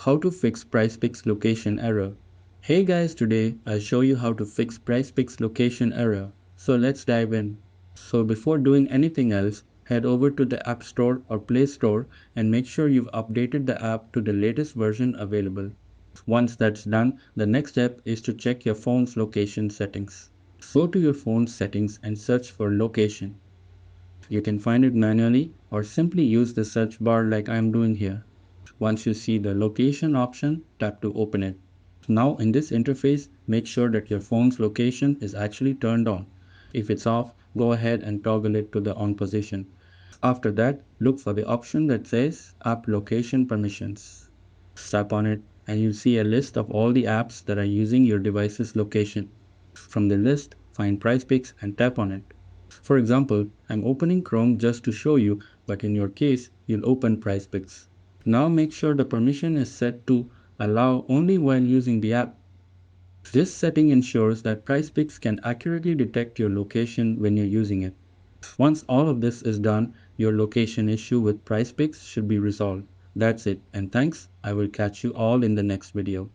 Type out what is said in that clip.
How to fix PrizePicks location error. Hey guys, today I'll show you how to fix PrizePicks location error. So let's dive in. So before doing anything else, head over to the App Store or Play Store and make sure you've updated the app to the latest version available. Once that's done, the next step is to check your phone's location settings. Go to your phone's settings and search for location. You can find it manually or simply use the search bar like I'm doing here. Once you see the location option, tap to open it. Now in this interface, make sure that your phone's location is actually turned on. If it's off, go ahead and toggle it to the on position. After that, look for the option that says App Location Permissions. Tap on it and you'll see a list of all the apps that are using your device's location. From the list, find PrizePicks and tap on it. For example, I'm opening Chrome just to show you, but in your case, you'll open PrizePicks. Now make sure the permission is set to allow only while using the app. This setting ensures that PrizePicks can accurately detect your location when you're using it. Once all of this is done, your location issue with PrizePicks should be resolved. That's it, and thanks. I will catch you all in the next video.